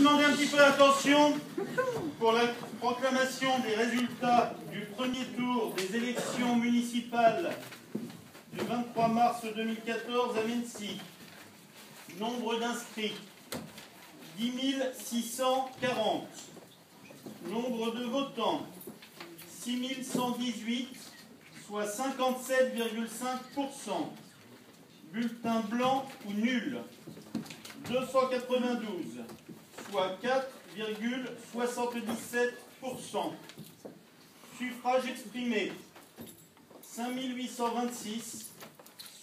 demander un petit peu d'attention pour la proclamation des résultats du premier tour des élections municipales du 23 mars 2014 à Mennecy. Nombre d'inscrits 10 640. Nombre de votants 6 118, soit 57,5%. Bulletin blanc ou nul 292, soit 4,77%. Suffrage exprimé 5826,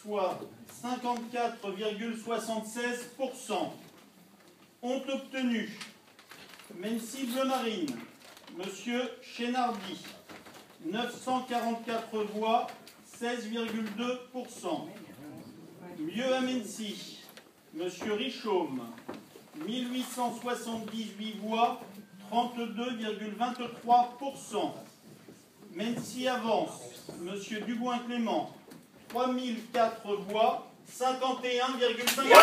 soit 54,76%. Ont obtenu Mennecy Bleu Marine, Monsieur Chénardi, 944 voix, 16,2%. Mieux à Mennecy, Monsieur Richaume, 1878 voix, 32,23%. Mennecy Avance, Monsieur Dugoin-Clément, 3004 voix, 51,5%.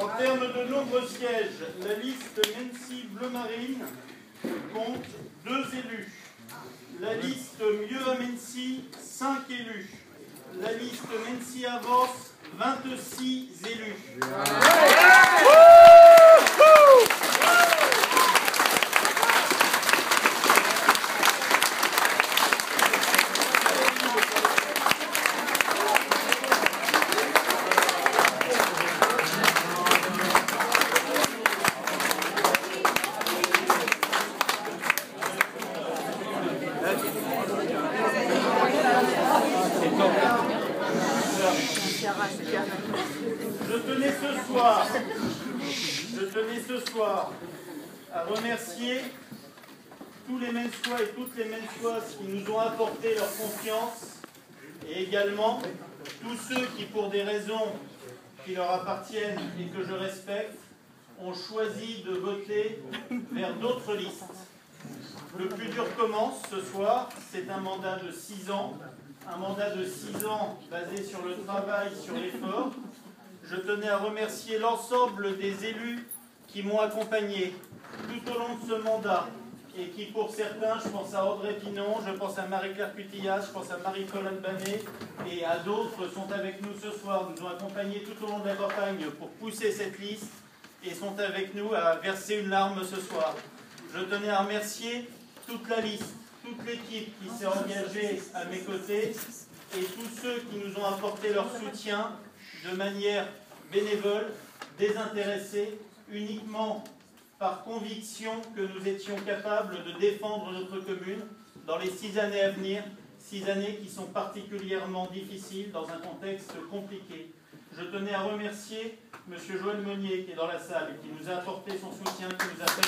En termes de nombre de sièges, la liste Mennecy Bleu Marine compte 2 élus. La liste Mieux à Mennecy, 5 élus. La liste Mennecy Avance, 26 élus. Je tenais ce soir à remercier tous les Menneçois et toutes les Menneçoises qui nous ont apporté leur confiance et également tous ceux qui, pour des raisons qui leur appartiennent et que je respecte, ont choisi de voter vers d'autres listes. Le plus dur commence ce soir, c'est un mandat de 6 ans, un mandat de 6 ans basé sur le travail, sur l'effort. Je tenais à remercier l'ensemble des élus qui m'ont accompagné tout au long de ce mandat et qui, pour certains, je pense à Audrey Pinon, je pense à Marie-Claire Cutillas, je pense à Marie-Colonne Banet et à d'autres sont avec nous ce soir, nous ont accompagnés tout au long de la campagne pour pousser cette liste et sont avec nous à verser une larme ce soir. Je tenais à remercier toute la liste, toute l'équipe qui s'est engagée à mes côtés et tous ceux qui nous ont apporté leur soutien de manière bénévole, désintéressée, uniquement par conviction que nous étions capables de défendre notre commune dans les 6 années à venir, 6 années qui sont particulièrement difficiles dans un contexte compliqué. Je tenais à remercier M. Joël Meunier qui est dans la salle, qui nous a apporté son soutien, qui nous a fait...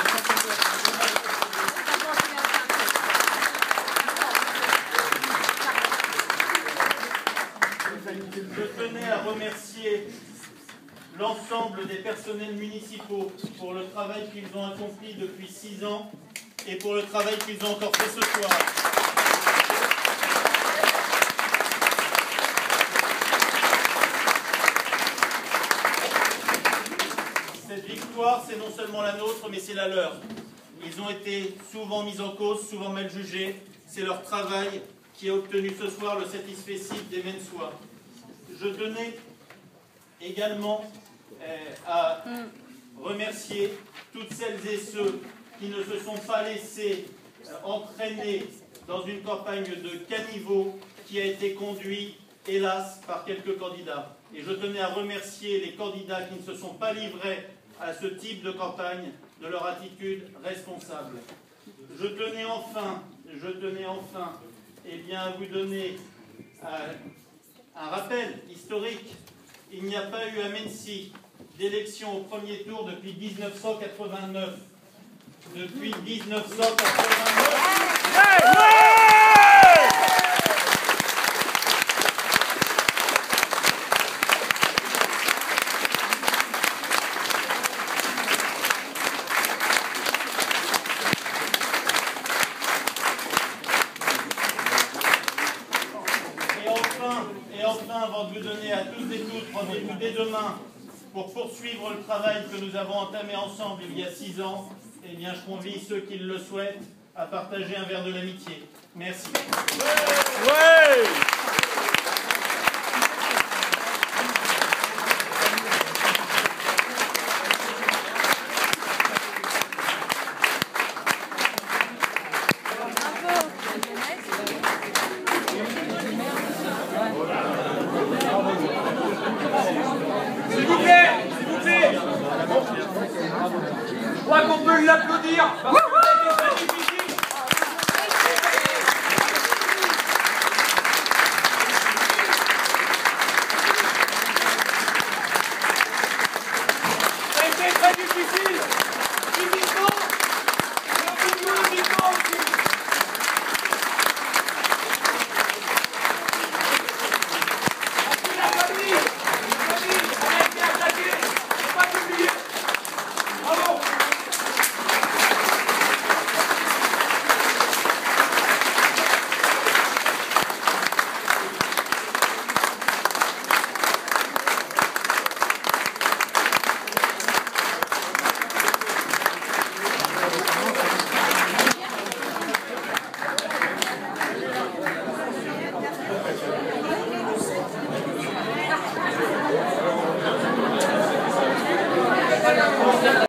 Je tenais à remercier l'ensemble des personnels municipaux pour le travail qu'ils ont accompli depuis 6 ans et pour le travail qu'ils ont encore fait ce soir. Cette victoire, c'est non seulement la nôtre, mais c'est la leur. Ils ont été souvent mis en cause, souvent mal jugés. C'est leur travail qui a obtenu ce soir le satisfecit des Mainsois. Je tenais également à remercier toutes celles et ceux qui ne se sont pas laissés entraîner dans une campagne de caniveau qui a été conduite, hélas, par quelques candidats. Et je tenais à remercier les candidats qui ne se sont pas livrés à ce type de campagne de leur attitude responsable. Je tenais enfin à vous donner un rappel historique. Il n'y a pas eu à Mennecy d'élection au premier tour depuis 1989. Depuis 1989. Et enfin, avant de vous donner à tous et toutes rendez-vous dès demain pour poursuivre le travail que nous avons entamé ensemble il y a 6 ans, eh bien, je convie ceux qui le souhaitent à partager un verre de l'amitié. Merci. Ouais. S'il vous plaît, je crois qu'on peut l'applaudir parce que c'est très difficile. Ça a été très difficile. Physiquement, et psychologiquement aussi. Parce que la famille, on a été attaqué, il ne faut pas l'oublier. Bravo.